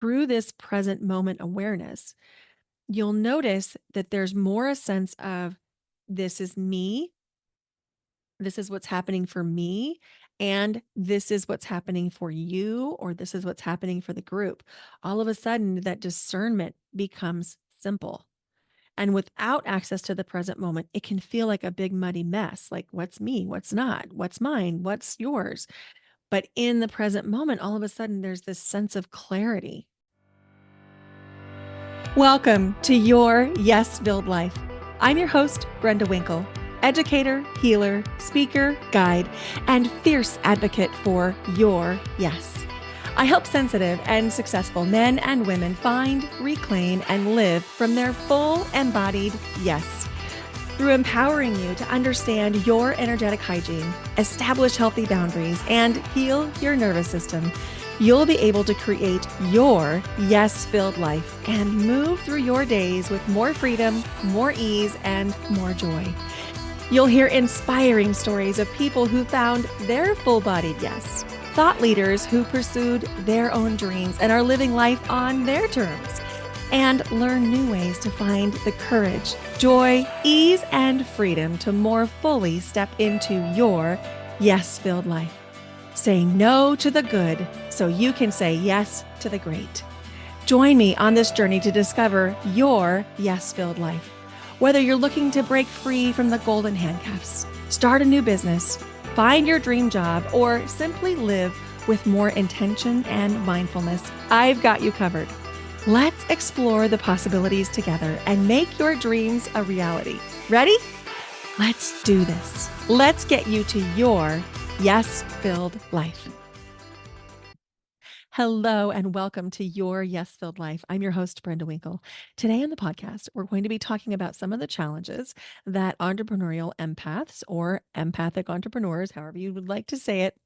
through this present moment awareness, you'll notice that there's more a sense of this is me, this is what's happening for me, and this is what's happening for you, or this is what's happening for the group. All of a sudden, that discernment becomes simple. And without access to the present moment, it can feel like a big muddy mess. Like, what's me? What's not? What's mine? What's yours? But in the present moment, all of a sudden, there's this sense of clarity. Welcome to your Yes Filled Life. I'm your host, Brenda Winkle, educator, healer, speaker, guide, and fierce advocate for your yes. I help sensitive and successful men and women find, reclaim, and live from their full embodied yes. Through empowering you to understand your energetic hygiene, establish healthy boundaries, and heal your nervous system, you'll be able to create your yes-filled life and move through your days with more freedom, more ease, and more joy. You'll hear inspiring stories of people who found their full-bodied yes, thought leaders who pursued their own dreams and are living life on their terms, and learn new ways to find the courage, joy, ease, and freedom to more fully step into your yes-filled life. Saying no to the good so you can say yes to the great. Join me on this journey to discover your yes-filled life. Whether you're looking to break free from the golden handcuffs, start a new business, find your dream job, or simply live with more intention and mindfulness, I've got you covered. Let's explore the possibilities together and make your dreams a reality. Ready? Let's do this. Let's get you to your yes-filled life. Hello and welcome to your yes-filled life. I'm your host, Brenda Winkle. Today on the podcast, we're going to be talking about some of the challenges that entrepreneurial empaths or empathic entrepreneurs, however you would like to say it,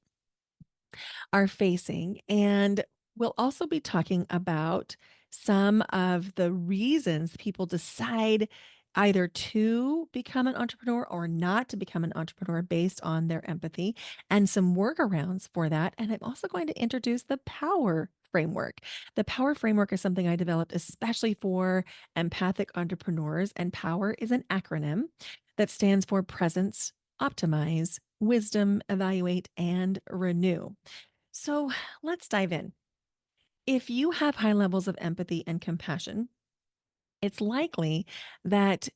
are facing. And we'll also be talking about some of the reasons people decide either to become an entrepreneur or not to become an entrepreneur based on their empathy and some workarounds for that. And I'm also going to introduce the power framework. The power framework is something I developed especially for empathic entrepreneurs, and power is an acronym that stands for presence, optimize, wisdom, evaluate, and renew. So let's dive in. If you have high levels of empathy and compassion, it's likely that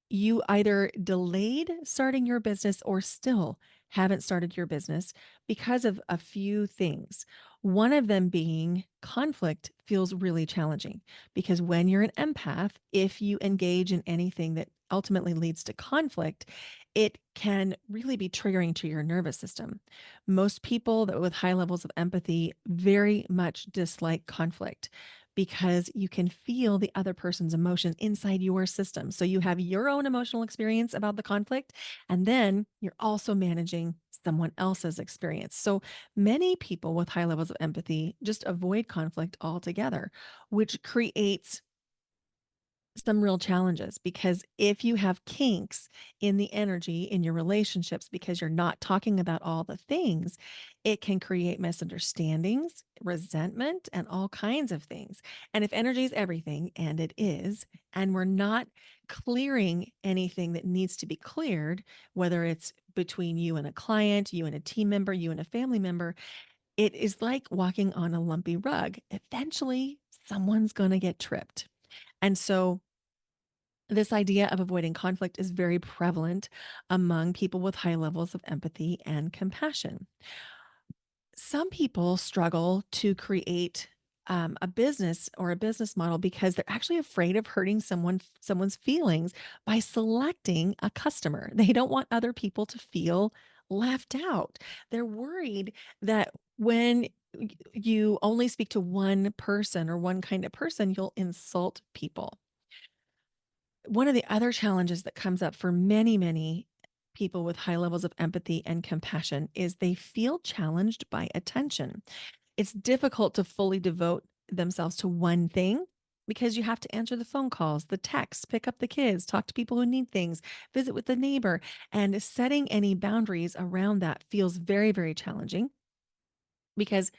you either delayed starting your business or still haven't started your business because of a few things. One of them being conflict feels really challenging because when you're an empath, if you engage in anything that ultimately leads to conflict, it can really be triggering to your nervous system. Most people that with high levels of empathy very much dislike conflict because you can feel the other person's emotion inside your system. So you have your own emotional experience about the conflict, and then you're also managing someone else's experience. So many people with high levels of empathy just avoid conflict altogether, which creates some real challenges because if you have kinks in the energy in your relationships because you're not talking about all the things, it can create misunderstandings, resentment, and all kinds of things. And if energy is everything, and it is, and we're not clearing anything that needs to be cleared, whether it's between you and a client, you and a team member, you and a family member, it is like walking on a lumpy rug. Eventually, someone's going to get tripped. And so, this idea of avoiding conflict is very prevalent among people with high levels of empathy and compassion. Some people struggle to create a business or a business model because they're actually afraid of hurting someone's feelings by selecting a customer. They don't want other people to feel left out. They're worried that when you only speak to one person or one kind of person, you'll insult people. One of the other challenges that comes up for many, many people with high levels of empathy and compassion is they feel challenged by attention. It's difficult to fully devote themselves to one thing because you have to answer the phone calls, the texts, pick up the kids, talk to people who need things, visit with the neighbor, and setting any boundaries around that feels very, very challenging because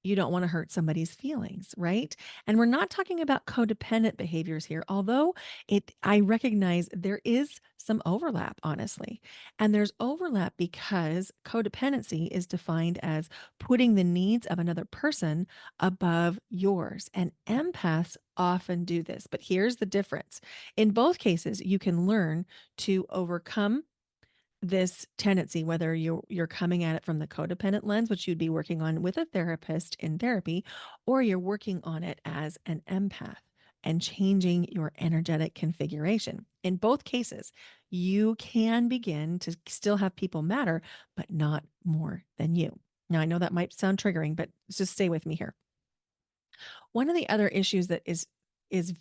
you don't want to hurt somebody's feelings, right? And we're not talking about codependent behaviors here, although I recognize there is some overlap, honestly. And there's overlap because codependency is defined as putting the needs of another person above yours. And empaths often do this. But here's the difference. In both cases, you can learn to overcome this tendency, whether you're coming at it from the codependent lens, which you'd be working on with a therapist in therapy, or you're working on it as an empath and changing your energetic configuration. In both cases, you can begin to still have people matter, but not more than you. Now, I know that might sound triggering, but just stay with me here. One of the other issues that is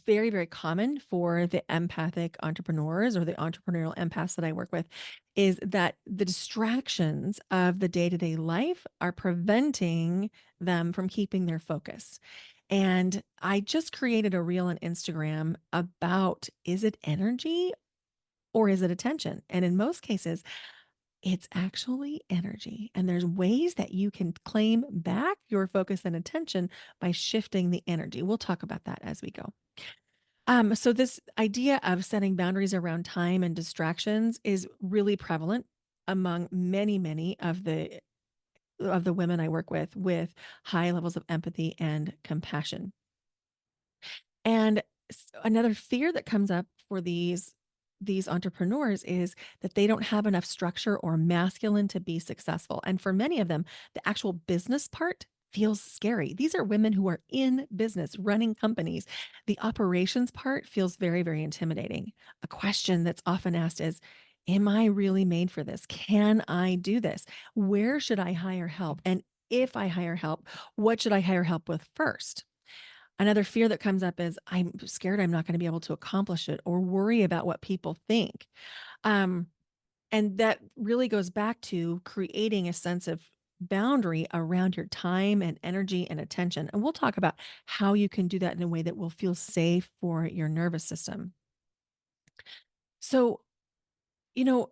very, very common for the empathic entrepreneurs or the entrepreneurial empaths that I work with is that the distractions of the day-to-day life are preventing them from keeping their focus. And I just created a reel on Instagram about, is it energy or is it attention? And in most cases, it's actually energy. And there's ways that you can claim back your focus and attention by shifting the energy. We'll talk about that as we go. So this idea of setting boundaries around time and distractions is really prevalent among many, many of the women I work with high levels of empathy and compassion. And another fear that comes up for these entrepreneurs is that they don't have enough structure or masculine to be successful. And for many of them, the actual business part feels scary. These are women who are in business, running companies. The operations part feels very, very intimidating. A question that's often asked is, am I really made for this? Can I do this? Where should I hire help? And if I hire help, what should I hire help with first? Another fear that comes up is I'm scared I'm not going to be able to accomplish it or worry about what people think. Um, and that really goes back to creating a sense of boundary around your time and energy and attention. And we'll talk about how you can do that in a way that will feel safe for your nervous system. So, you know,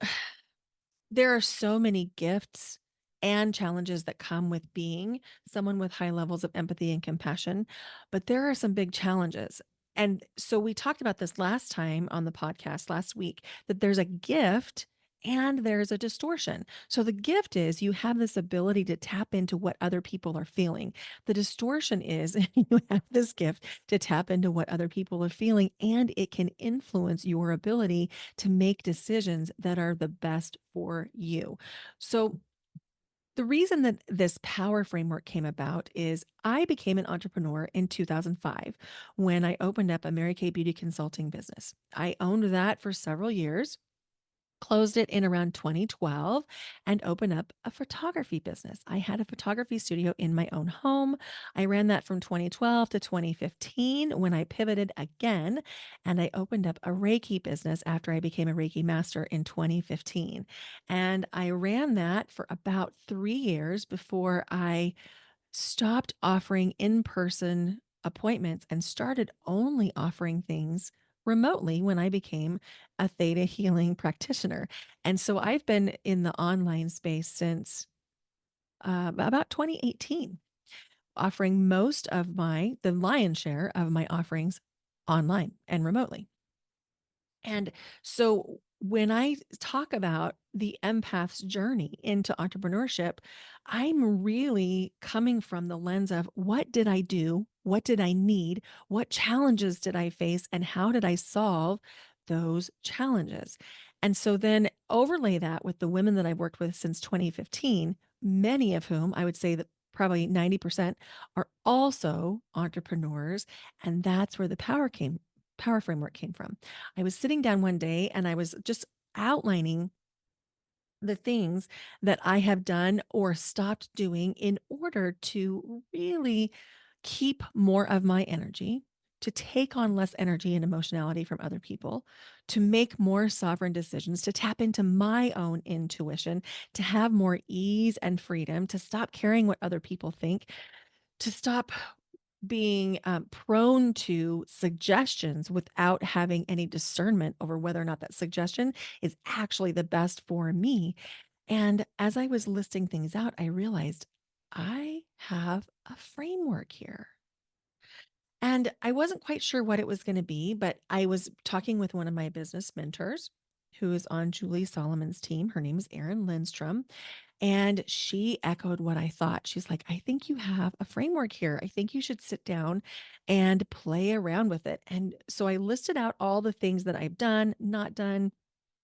there are so many gifts and challenges that come with being someone with high levels of empathy and compassion, but there are some big challenges. And so we talked about this last time on the podcast last week that there's a gift and there's a distortion. So the gift is you have this ability to tap into what other people are feeling. The distortion is you have this gift to tap into what other people are feeling, and it can influence your ability to make decisions that are the best for you. So, the reason that this power framework came about is I became an entrepreneur in 2005 when I opened up a Mary Kay Beauty Consulting business. I owned that for several years, closed it in around 2012, and opened up a photography business. I had a photography studio in my own home. I ran that from 2012 to 2015 when I pivoted again and I opened up a Reiki business after I became a Reiki master in 2015. And I ran that for about 3 years before I stopped offering in-person appointments and started only offering things remotely when I became a theta healing practitioner. And so I've been in the online space since about 2018, offering the lion's share of my offerings online and remotely. And so when I talk about the empath's journey into entrepreneurship, I'm really coming from the lens of what did I do? What did I need? What challenges did I face? And how did I solve those challenges? And so then overlay that with the women that I've worked with since 2015, many of whom I would say that probably 90% are also entrepreneurs. And that's where the power framework came from. I was sitting down one day and I was just outlining the things that I have done or stopped doing in order to really keep more of my energy, to take on less energy and emotionality from other people, to make more sovereign decisions, to tap into my own intuition, to have more ease and freedom, to stop caring what other people think, to stop being prone to suggestions without having any discernment over whether or not that suggestion is actually the best for me. And as I was listing things out, I realized I have a framework here. And I wasn't quite sure what it was going to be, but I was talking with one of my business mentors who is on Julie Solomon's team. Her name is Erin Lindstrom. And she echoed what I thought. She's like, I think you have a framework here. I think you should sit down and play around with it. And so I listed out all the things that I've done, not done,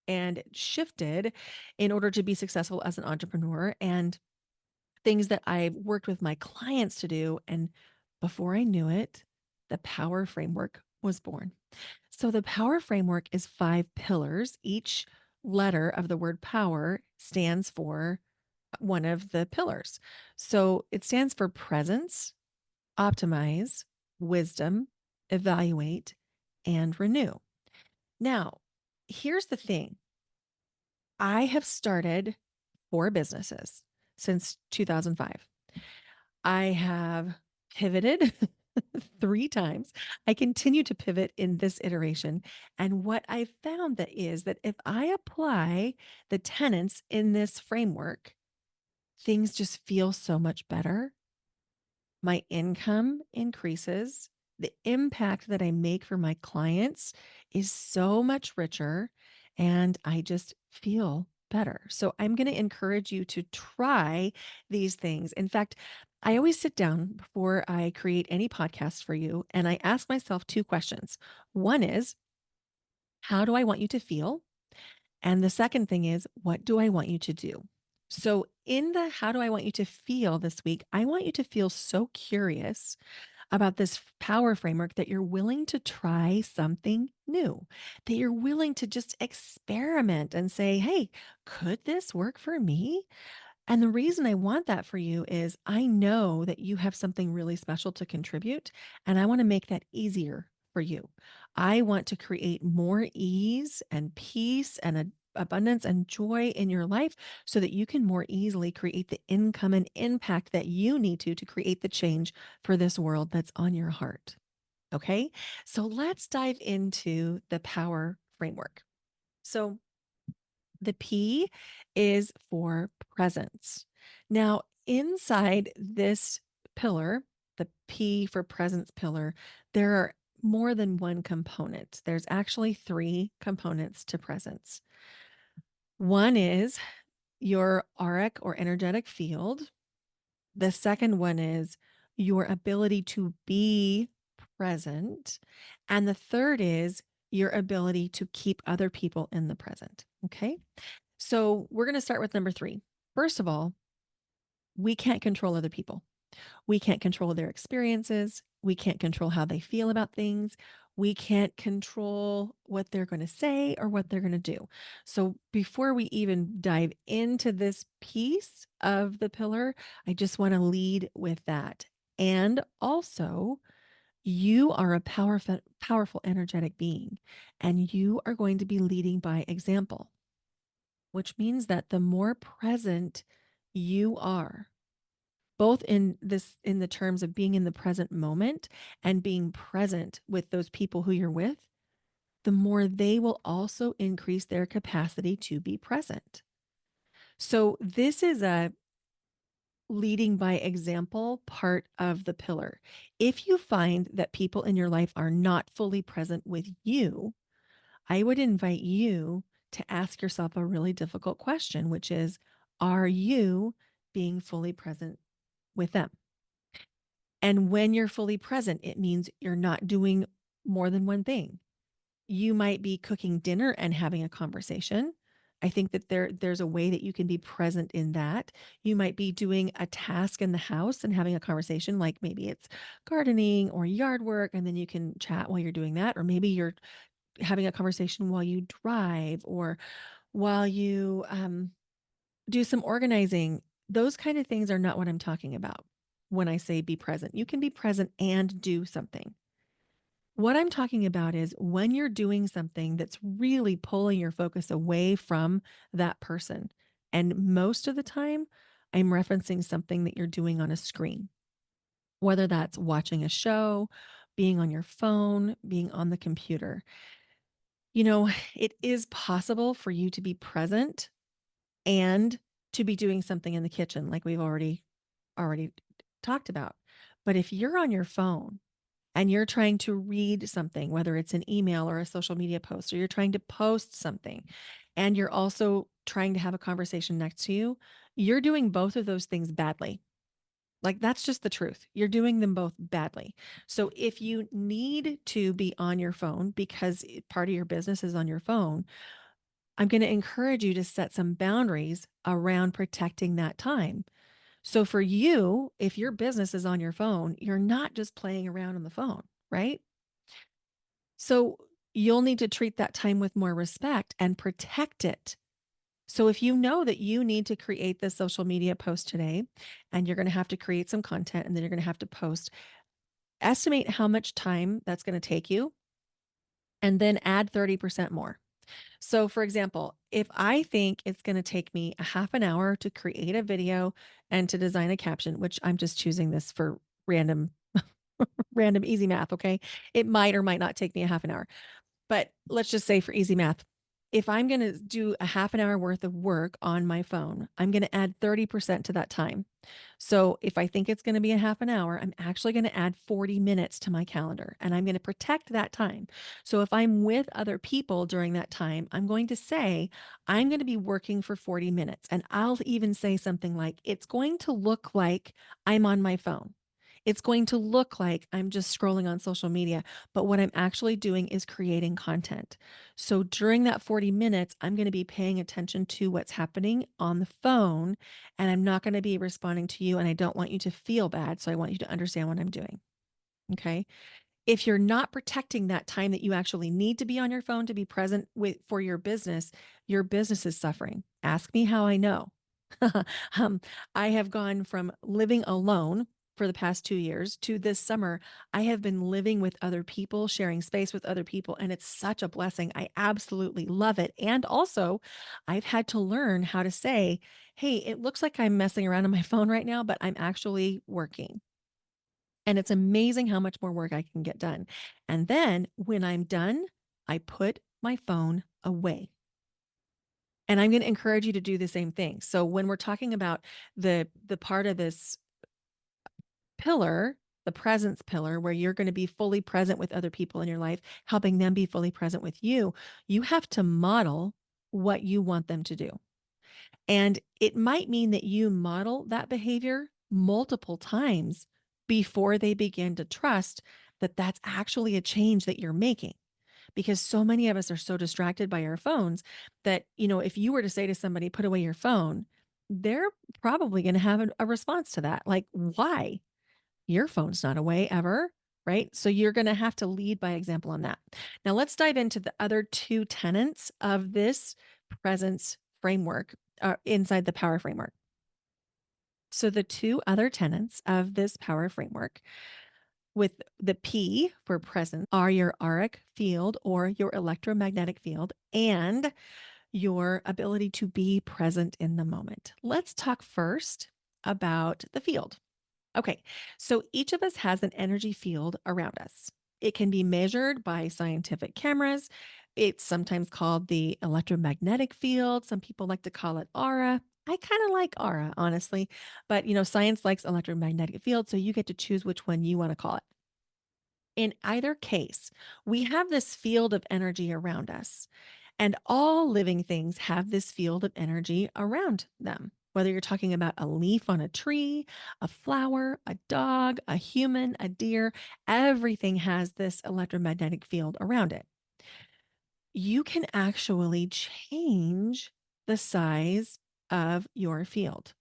and shifted in order to be successful as an entrepreneur and things that I've worked with my clients to do. And before I knew it, the power framework was born. So the power framework is 5 pillars. Each letter of the word power stands for one of the pillars. So it stands for presence, optimize, wisdom, evaluate, and renew. Now, here's the thing. I have started 4 businesses since 2005. I have pivoted 3 times. I continue to pivot in this iteration. And what I found that is that if I apply the tenets in this framework, things just feel so much better. My income increases. The impact that I make for my clients is so much richer, and I just feel better. So I'm going to encourage you to try these things. In fact, I always sit down before I create any podcast for you and I ask myself 2 questions. One is, how do I want you to feel? And the second thing is, what do I want you to do? So, in the how do I want you to feel this week, I want you to feel so curious about this power framework that you're willing to try something new, that you're willing to just experiment and say, hey, could this work for me? And the reason I want that for you is I know that you have something really special to contribute, and I want to make that easier for you. I want to create more ease and peace and abundance and joy in your life so that you can more easily create the income and impact that you need to create the change for this world that's on your heart. Okay. So let's dive into the power framework. So, the P is for presence. Now, inside this pillar, the P for presence pillar, there are more than one component. There's actually 3 components to presence. One is your auric or energetic field. The second one is your ability to be present. And the third is your ability to keep other people in the present. Okay. So we're going to start with number 3. First of all, we can't control other people. We can't control their experiences. We can't control how they feel about things. We can't control what they're going to say or what they're going to do. So before we even dive into this piece of the pillar, I just want to lead with that. And also, you are a powerful, energetic being, and you are going to be leading by example, which means that the more present you are, both in the terms of being in the present moment and being present with those people who you're with, the more they will also increase their capacity to be present. So this is a leading by example part of the pillar. If you find that people in your life are not fully present with you, I would invite you to ask yourself a really difficult question, which is, are you being fully present with them? And when you're fully present, it means you're not doing more than one thing. You might be cooking dinner and having a conversation. I think that there's a way that you can be present in that. You might be doing a task in the house and having a conversation, like maybe it's gardening or yard work, and then you can chat while you're doing that. Or maybe you're having a conversation while you drive or while you do some organizing. Those kind of things are not what I'm talking about when I say be present. You can be present and do something. What I'm talking about is when you're doing something that's really pulling your focus away from that person. And most of the time, I'm referencing something that you're doing on a screen, whether that's watching a show, being on your phone, being on the computer. You know, it is possible for you to be present and to be doing something in the kitchen like we've already talked about. But if you're on your phone and you're trying to read something, whether it's an email or a social media post, or you're trying to post something, and you're also trying to have a conversation next to you, you're doing both of those things badly. Like, that's just the truth. You're doing them both badly. So if you need to be on your phone because part of your business is on your phone, I'm going to encourage you to set some boundaries around protecting that time. So for you, if your business is on your phone, you're not just playing around on the phone, right? So you'll need to treat that time with more respect and protect it. So if you know that you need to create this social media post today, and you're going to have to create some content, and then you're going to have to post, estimate how much time that's going to take you, and then add 30% more. So, for example, if I think it's going to take me a half an hour to create a video and to design a caption, which I'm just choosing this for random, random easy math, okay? It might or might not take me a half an hour. But let's just say for easy math, if I'm going to do a half an hour worth of work on my phone, I'm going to add 30% to that time. So if I think it's going to be a half an hour, I'm actually going to add 40 minutes to my calendar and I'm going to protect that time. So if I'm with other people during that time, I'm going to say, I'm going to be working for 40 minutes. And I'll even say something like, it's going to look like I'm on my phone. It's going to look like I'm just scrolling on social media, but what I'm actually doing is creating content. So during that 40 minutes, I'm going to be paying attention to what's happening on the phone, and I'm not going to be responding to you. And I don't want you to feel bad. So I want you to understand what I'm doing. Okay. If you're not protecting that time that you actually need to be on your phone to be present with for your business is suffering. Ask me how I know. um, I have gone from living alone for the past 2 years to this summer. I have been living with other people, sharing space with other people, and it's such a blessing. I absolutely love it. And also, I've had to learn how to say, hey, it looks like I'm messing around on my phone right now, but I'm actually working. And it's amazing how much more work I can get done. And then when I'm done, I put my phone away. And I'm going to encourage you to do the same thing. So when we're talking about the part of this pillar, the presence pillar, where you're going to be fully present with other people in your life, helping them be fully present with you have to model what you want them to do. And it might mean that you model that behavior multiple times before they begin to trust that that's actually a change that you're making. Because so many of us are so distracted by our phones that, if you were to say to somebody, put away your phone, they're probably going to have a response to that. Like, why? Your phone's not away ever. Right. So you're going to have to lead by example on that. Now, let's dive into the other two tenets of this presence framework inside the power framework. So, the two other tenets of this power framework with the P for presence are your auric field or your electromagnetic field and your ability to be present in the moment. Let's talk first about the field. Okay, so each of us has an energy field around us. It can be measured by scientific cameras. It's sometimes called the electromagnetic field. Some people like to call it aura. I kind of like aura, honestly, but science likes electromagnetic field, so you get to choose which one you want to call it. In either case, we have this field of energy around us, and all living things have this field of energy around them. Whether you're talking about a leaf on a tree, a flower, a dog, a human, a deer, everything has this electromagnetic field around it. You can actually change the size of your field.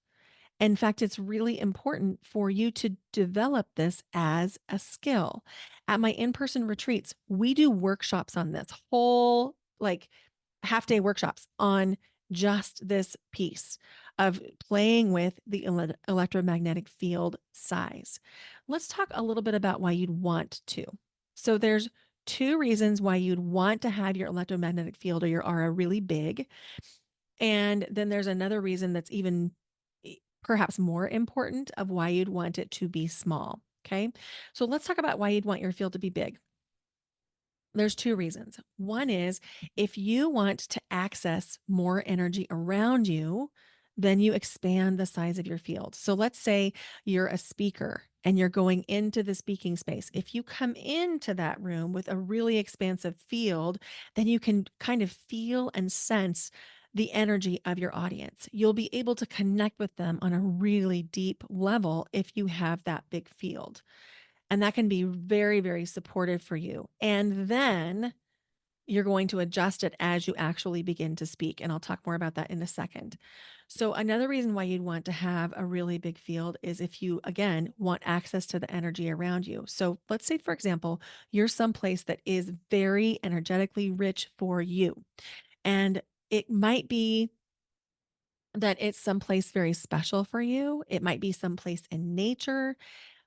In fact, it's really important for you to develop this as a skill. At my in person retreats, we do workshops on this whole, like, half day workshops on just this piece of playing with the electromagnetic field size. Let's talk a little bit about why you'd want to. So, there's two reasons why you'd want to have your electromagnetic field or your aura really big. And then there's another reason that's even perhaps more important of why you'd want it to be small. Okay. So let's talk about why you'd want your field to be big. There's two reasons. One is if you want to access more energy around you, then you expand the size of your field. So let's say you're a speaker and you're going into the speaking space. If you come into that room with a really expansive field, then you can kind of feel and sense the energy of your audience. You'll be able to connect with them on a really deep level if you have that big field. And that can be very, very supportive for you. And then you're going to adjust it as you actually begin to speak. And I'll talk more about that in a second. So, another reason why you'd want to have a really big field is if you, again, want access to the energy around you. So, let's say, for example, you're someplace that is very energetically rich for you. And it might be that it's someplace very special for you. It might be someplace in nature.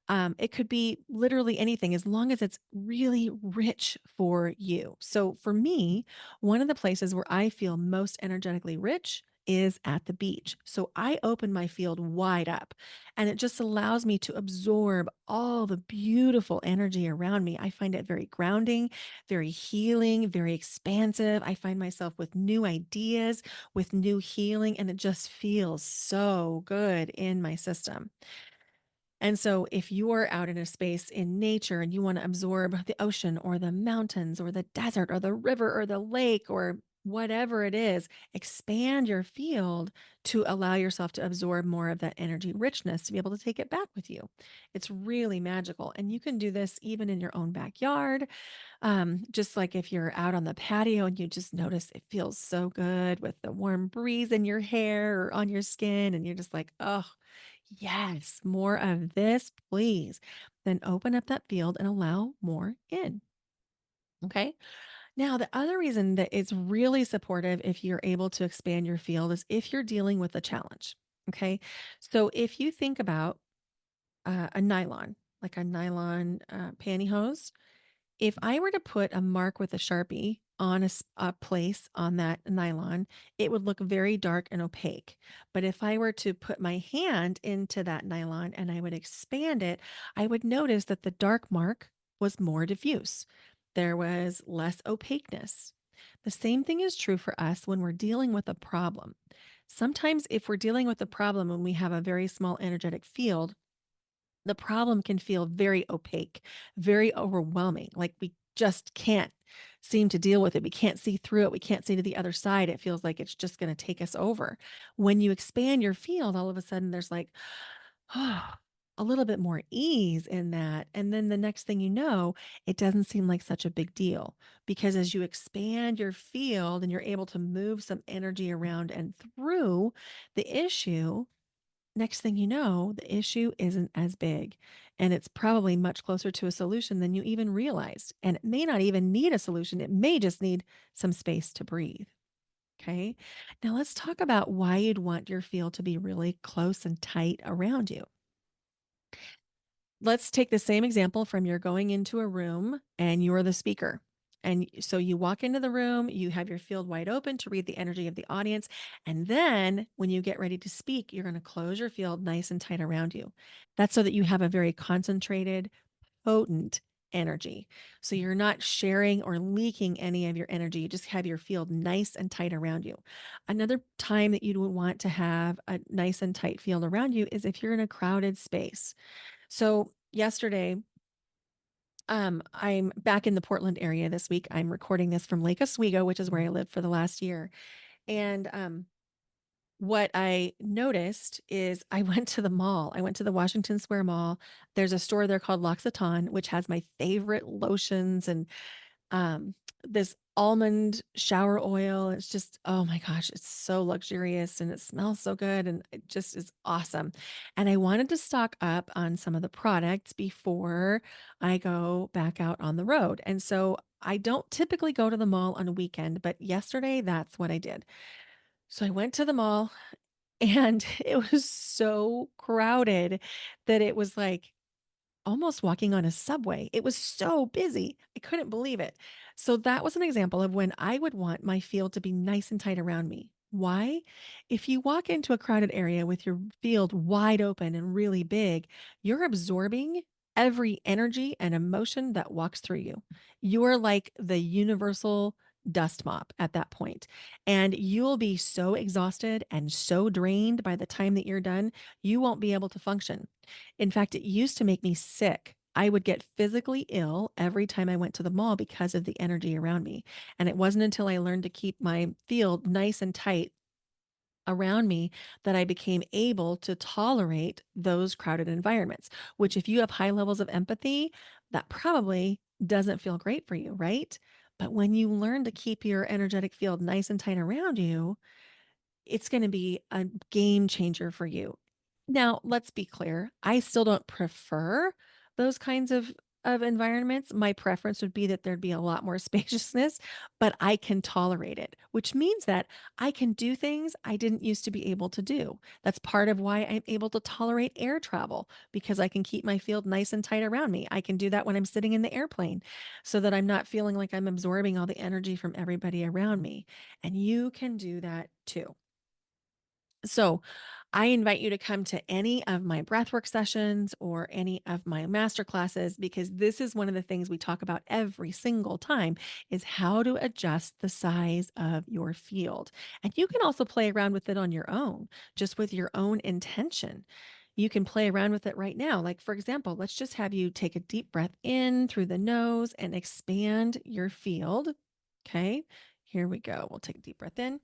It could be literally anything as long as it's really rich for you. So for me, one of the places where I feel most energetically rich is at the beach. So I open my field wide up and it just allows me to absorb all the beautiful energy around me. I find it very grounding, very healing, very expansive. I find myself with new ideas, with new healing, and it just feels so good in my system. And so, if you're out in a space in nature and you want to absorb the ocean or the mountains or the desert or the river or the lake or whatever it is, expand your field to allow yourself to absorb more of that energy richness to be able to take it back with you. It's really magical. And you can do this even in your own backyard. Just like if you're out on the patio and you just notice it feels so good with the warm breeze in your hair or on your skin, and you're just like, oh, yes, more of this, please. Then open up that field and allow more in. Okay. Now, the other reason that it's really supportive if you're able to expand your field is if you're dealing with a challenge. Okay. So if you think about a nylon, like a nylon pantyhose, if I were to put a mark with a Sharpie on a place on that nylon, it would look very dark and opaque. But if I were to put my hand into that nylon and I would expand it, I would notice that the dark mark was more diffuse. There was less opaqueness. The same thing is true for us when we're dealing with a problem. Sometimes, if we're dealing with a problem and we have a very small energetic field, the problem can feel very opaque, very overwhelming. Like we just can't seem to deal with it. We can't see through it. We can't see to the other side. It feels like it's just going to take us over. When you expand your field, all of a sudden there's like, a little bit more ease in that. And then the next thing you know, it doesn't seem like such a big deal because as you expand your field and you're able to move some energy around and through the issue, next thing you know, the issue isn't as big and it's probably much closer to a solution than you even realized. And it may not even need a solution, it may just need some space to breathe. Okay. Now let's talk about why you'd want your field to be really close and tight around you. Let's take the same example from you're going into a room and you're the speaker. And so you walk into the room, you have your field wide open to read the energy of the audience. And then when you get ready to speak, you're going to close your field nice and tight around you. That's so that you have a very concentrated, potent energy. So you're not sharing or leaking any of your energy. You just have your field nice and tight around you. Another time that you would want to have a nice and tight field around you is if you're in a crowded space. So yesterday, I'm back in the Portland area this week. I'm recording this from Lake Oswego, which is where I lived for the last year. And what I noticed is I went to the mall. I went to the Washington Square Mall. There's a store there called L'Occitane, which has my favorite lotions and um, this almond shower oil. It's just, oh my gosh, it's so luxurious and it smells so good and it just is awesome. And I wanted to stock up on some of the products before I go back out on the road. And so I don't typically go to the mall on a weekend, but yesterday that's what I did. So I went to the mall and it was so crowded that it was like almost walking on a subway. It was so busy. I couldn't believe it. So that was an example of when I would want my field to be nice and tight around me. Why? If you walk into a crowded area with your field wide open and really big, you're absorbing every energy and emotion that walks through you. You're like the universal dust mop at that point. And you'll be so exhausted and so drained by the time that you're done, you won't be able to function. In fact, it used to make me sick. I would get physically ill every time I went to the mall because of the energy around me. And it wasn't until I learned to keep my field nice and tight around me that I became able to tolerate those crowded environments, which, if you have high levels of empathy, that probably doesn't feel great for you, right? But when you learn to keep your energetic field nice and tight around you, it's going to be a game changer for you. Now, let's be clear. I still don't prefer those kinds of environments. My preference would be that there'd be a lot more spaciousness, but I can tolerate it, which means that I can do things I didn't used to be able to do. That's part of why I'm able to tolerate air travel, because I can keep my field nice and tight around me. I can do that when I'm sitting in the airplane so that I'm not feeling like I'm absorbing all the energy from everybody around me. And you can do that too. So, I invite you to come to any of my breathwork sessions or any of my master classes, because this is one of the things we talk about every single time is how to adjust the size of your field. And you can also play around with it on your own, just with your own intention. You can play around with it right now. Like, for example, let's just have you take a deep breath in through the nose and expand your field. Okay, here we go. We'll take a deep breath in.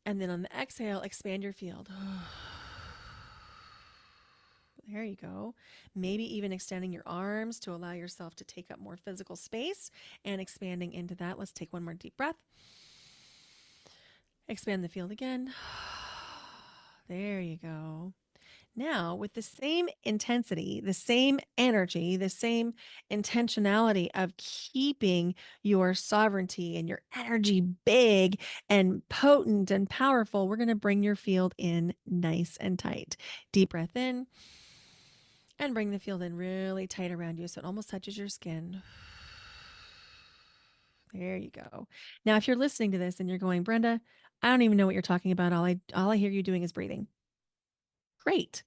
And then on the exhale, expand your field. There you go. Maybe even extending your arms to allow yourself to take up more physical space and expanding into that. Let's take one more deep breath. Expand the field again. There you go. Now, with the same intensity, the same energy, the same intentionality of keeping your sovereignty and your energy big and potent and powerful, we're going to bring your field in nice and tight. Deep breath in and bring the field in really tight around you so it almost touches your skin. There you go. Now, if you're listening to this and you're going, Brenda, I don't even know what you're talking about. All I hear you doing is breathing. Great.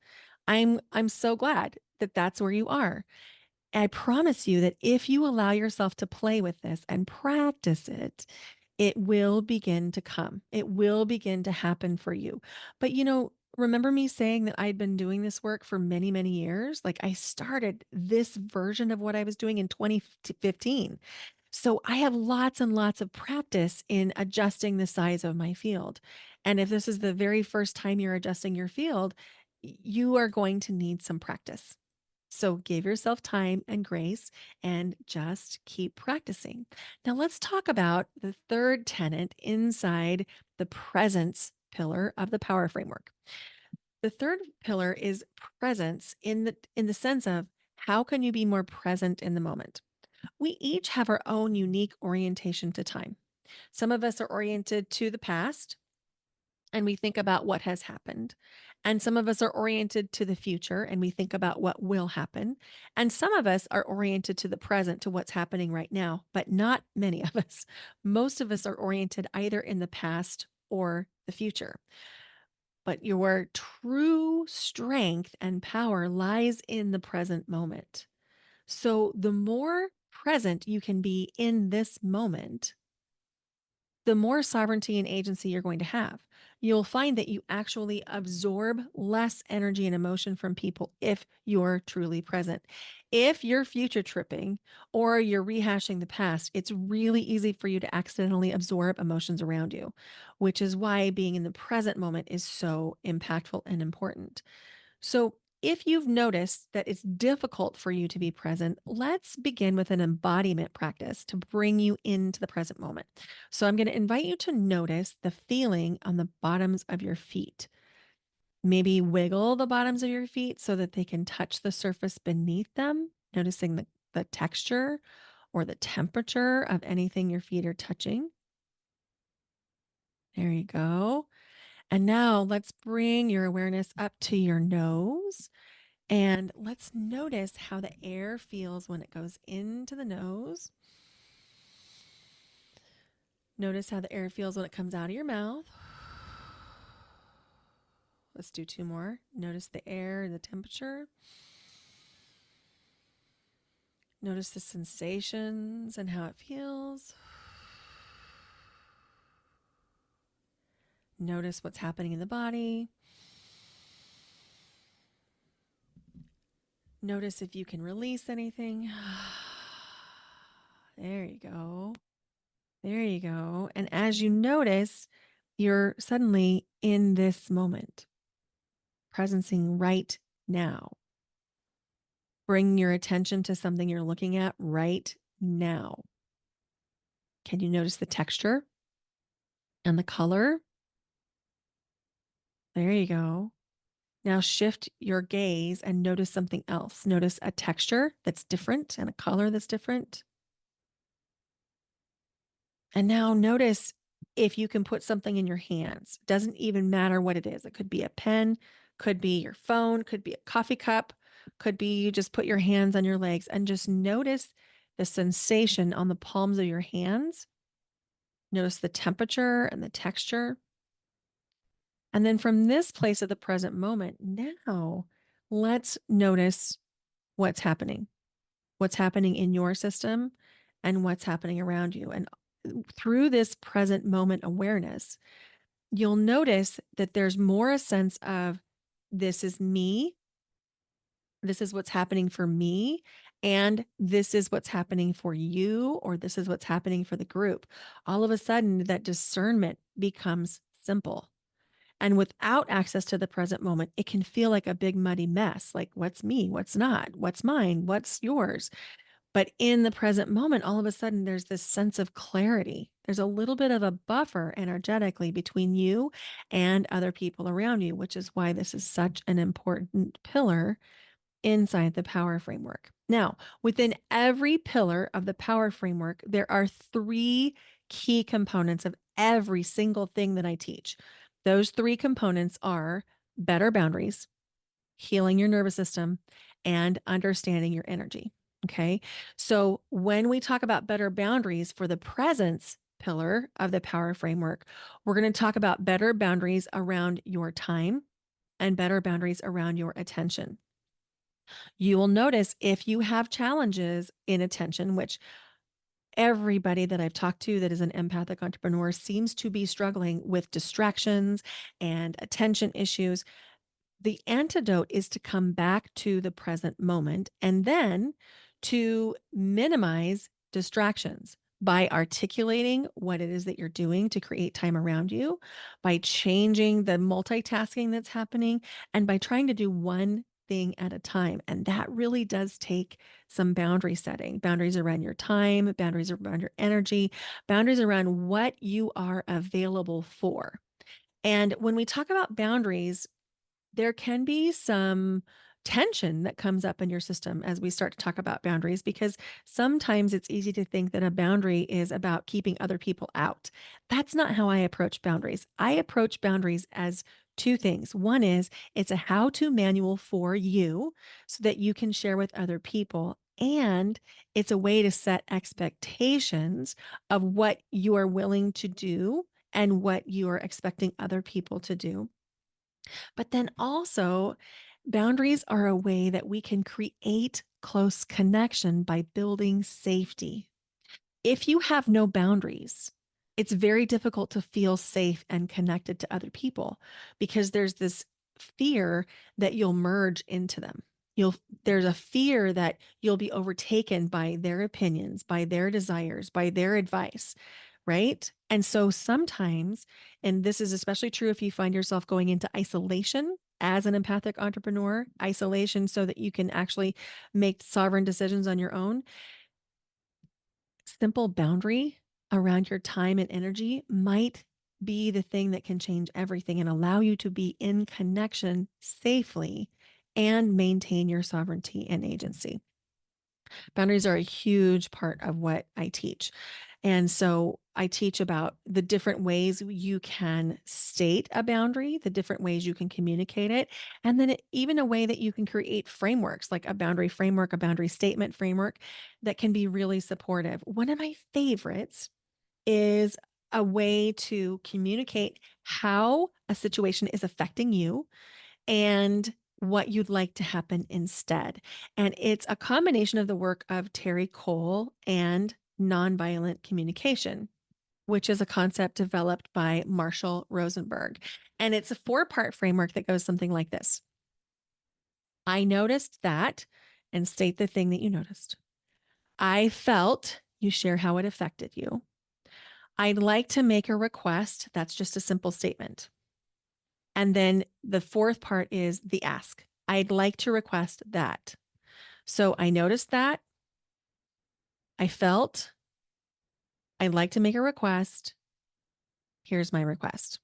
I'm so glad that that's where you are. I promise you that if you allow yourself to play with this and practice it, it will begin to come. It will begin to happen for you. But remember me saying that I'd been doing this work for many, many years? Like, I started this version of what I was doing in 2015. So I have lots and lots of practice in adjusting the size of my field. And if this is the very first time you're adjusting your field, you are going to need some practice. So give yourself time and grace and just keep practicing. Now, let's talk about the third tenet inside the presence pillar of the power framework. The third pillar is presence in the sense of how can you be more present in the moment? We each have our own unique orientation to time. Some of us are oriented to the past, and we think about what has happened. And some of us are oriented to the future and we think about what will happen. And some of us are oriented to the present, to what's happening right now, but not many of us. Most of us are oriented either in the past or the future. But your true strength and power lies in the present moment. So the more present you can be in this moment, the more sovereignty and agency you're going to have. You'll find that you actually absorb less energy and emotion from people if you're truly present. If you're future tripping or you're rehashing the past, it's really easy for you to accidentally absorb emotions around you, which is why being in the present moment is so impactful and important. So, if you've noticed that it's difficult for you to be present, let's begin with an embodiment practice to bring you into the present moment. So, I'm going to invite you to notice the feeling on the bottoms of your feet. Maybe wiggle the bottoms of your feet so that they can touch the surface beneath them, noticing the texture or the temperature of anything your feet are touching. There you go. And now let's bring your awareness up to your nose. And let's notice how the air feels when it goes into the nose. Notice how the air feels when it comes out of your mouth. Let's do two more. Notice the air and the temperature. Notice the sensations and how it feels. Notice what's happening in the body. Notice if you can release anything. There you go. There you go. And as you notice, you're suddenly in this moment, presencing right now. Bring your attention to something you're looking at right now. Can you notice the texture and the color? There you go. Now shift your gaze and notice something else. Notice a texture that's different and a color that's different. And now notice if you can put something in your hands. Doesn't even matter what it is. It could be a pen, could be your phone, could be a coffee cup, could be you just put your hands on your legs and just notice the sensation on the palms of your hands. Notice the temperature and the texture. And then from this place of the present moment, now let's notice what's happening in your system and what's happening around you. And through this present moment awareness, you'll notice that there's more a sense of this is me, this is what's happening for me, and this is what's happening for you, or this is what's happening for the group. All of a sudden, that discernment becomes simple. And without access to the present moment, it can feel like a big muddy mess. Like, what's me? What's not? What's mine? What's yours? But in the present moment, all of a sudden, there's this sense of clarity. There's a little bit of a buffer energetically between you and other people around you, which is why this is such an important pillar inside the power framework. Now, within every pillar of the power framework, there are three key components of every single thing that I teach. Those three components are better boundaries, healing your nervous system, and understanding your energy. Okay. So when we talk about better boundaries for the presence pillar of the power framework, we're going to talk about better boundaries around your time and better boundaries around your attention. You will notice if you have challenges in attention, which everybody that I've talked to that is an empathic entrepreneur seems to be struggling with distractions and attention issues. The antidote is to come back to the present moment and then to minimize distractions by articulating what it is that you're doing to create time around you, by changing the multitasking that's happening, and by trying to do one thing at a time. And that really does take some boundary setting, boundaries around your time, boundaries around your energy, boundaries around what you are available for. And when we talk about boundaries, there can be some tension that comes up in your system as we start to talk about boundaries, because sometimes it's easy to think that a boundary is about keeping other people out. That's not how I approach boundaries. I approach boundaries as two things. One is it's a how to manual for you so that you can share with other people. And it's a way to set expectations of what you are willing to do and what you are expecting other people to do. But then also, boundaries are a way that we can create close connection by building safety. If you have no boundaries, it's very difficult to feel safe and connected to other people because there's this fear that you'll merge into them. You'll There's a fear that you'll be overtaken by their opinions, by their desires, by their advice, right? And so sometimes, and this is especially true if you find yourself going into isolation as an empathic entrepreneur, isolation so that you can actually make sovereign decisions on your own. Simple boundary around your time and energy might be the thing that can change everything and allow you to be in connection safely and maintain your sovereignty and agency. Boundaries are a huge part of what I teach. And so I teach about the different ways you can state a boundary, the different ways you can communicate it, and then even a way that you can create frameworks like a boundary framework, a boundary statement framework that can be really supportive. One of my favorites is a way to communicate how a situation is affecting you and what you'd like to happen instead. And it's a combination of the work of Terry Cole and nonviolent communication, which is a concept developed by Marshall Rosenberg. And it's a 4-part framework that goes something like this. I noticed that, and state the thing that you noticed. I felt, you share how it affected you. I'd like to make a request. That's just a simple statement. And then the 4th part is the ask. I'd like to request that. So I noticed that. I felt. I'd like to make a request. Here's my request.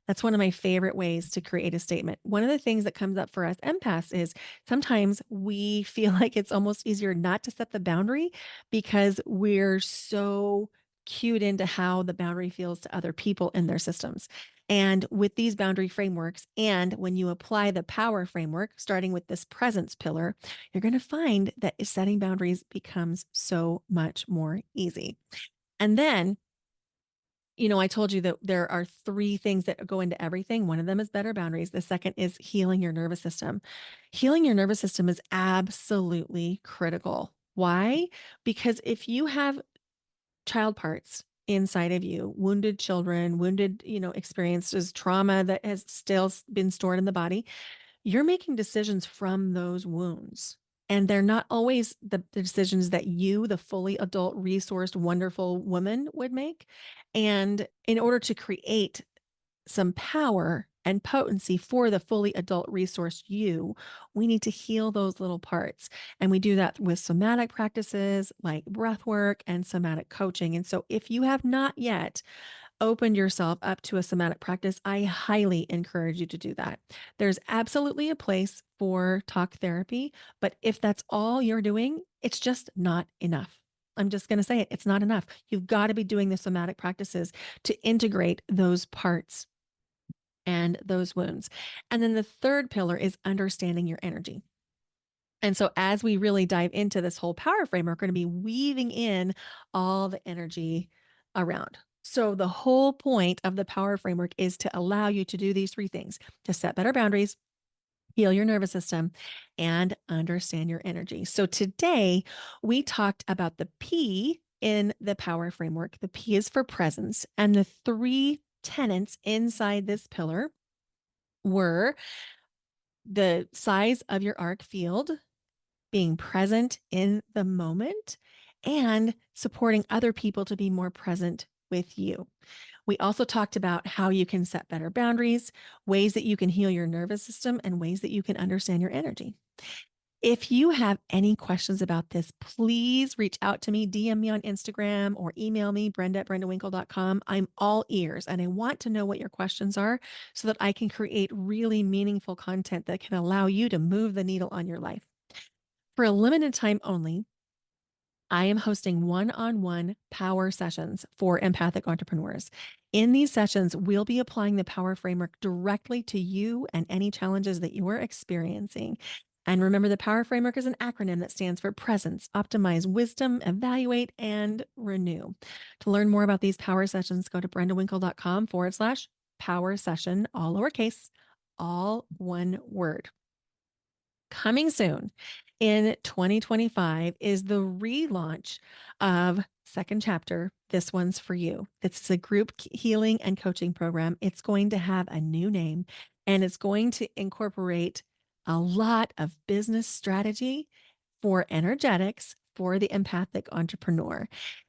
That's one of my favorite ways to create a statement. One of the things that comes up for us empaths is sometimes we feel like it's almost easier not to set the boundary because we're so cued into how the boundary feels to other people in their systems. And with these boundary frameworks, and when you apply the power framework, starting with this presence pillar, you're going to find that setting boundaries becomes so much more easy. And then I told you that there are 3 things that go into everything. One of them is better boundaries. The second is healing your nervous system. Healing your nervous system is absolutely critical. Why? Because if you have child parts inside of you, wounded children, wounded, experiences, trauma that has still been stored in the body, you're making decisions from those wounds. And they're not always the decisions that you, the fully adult, resourced, wonderful woman, would make. And in order to create some power and potency for the fully adult resourced you, we need to heal those little parts. And we do that with somatic practices like breath work and somatic coaching. And so if you have not yet opened yourself up to a somatic practice, I highly encourage you to do that. There's absolutely a place for talk therapy, but if that's all you're doing, it's just not enough. I'm just going to say it, it's not enough. You've got to be doing the somatic practices to integrate those parts and those wounds. And then the 3rd pillar is understanding your energy. And so, as we really dive into this whole power framework, we're going to be weaving in all the energy around. So, the whole point of the power framework is to allow you to do these 3 things: to set better boundaries, heal your nervous system, and understand your energy. So, today we talked about the P in the power framework. The P is for presence. And the 3 tenets inside this pillar were the size of your arc field, being present in the moment, and supporting other people to be more present with you. We also talked about how you can set better boundaries, ways that you can heal your nervous system, and ways that you can understand your energy. If you have any questions about this, please reach out to me, DM me on Instagram, or email me, brenda@brendawinkle.com. I'm all ears, and I want to know what your questions are so that I can create really meaningful content that can allow you to move the needle on your life. For a limited time only, I am hosting one-on-one power sessions for empathic entrepreneurs. In these sessions, we'll be applying the power framework directly to you and any challenges that you are experiencing. And remember, the power framework is an acronym that stands for presence, optimize, wisdom, evaluate, and renew. To learn more about these power sessions, go to brendawinkle.com/power session, all lowercase, all one word. Coming soon in 2025 is the relaunch of Second Chapter. This one's for you. This is a group healing and coaching program. It's going to have a new name, and it's going to incorporate a lot of business strategy for energetics for the empathic entrepreneur.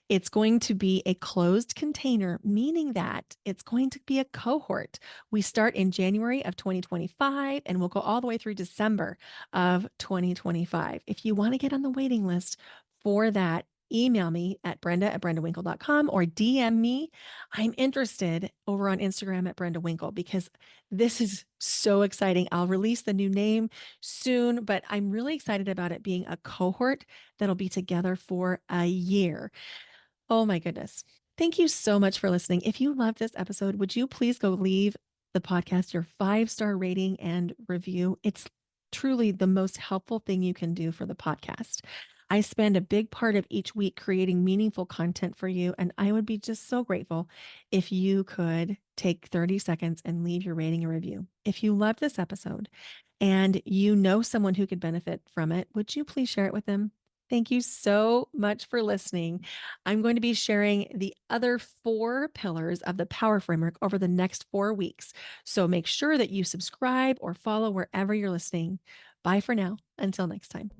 It's going to be a closed container, meaning that it's going to be a cohort. We start in January of 2025 and we'll go all the way through December of 2025. If you want to get on the waiting list for that, email me at brenda@brendawinkle.com or DM me. I'm interested over on Instagram at Brenda Winkle because this is so exciting. I'll release the new name soon, but I'm really excited about it being a cohort that'll be together for a year. Oh my goodness. Thank you so much for listening. If you loved this episode, would you please go leave the podcast your 5-star rating and review? It's truly the most helpful thing you can do for the podcast. I spend a big part of each week creating meaningful content for you, and I would be just so grateful if you could take 30 seconds and leave your rating and review. If you loved this episode and you know someone who could benefit from it, would you please share it with them? Thank you so much for listening. I'm going to be sharing the other four pillars of the power framework over the next 4 weeks. So make sure that you subscribe or follow wherever you're listening. Bye for now. Until next time.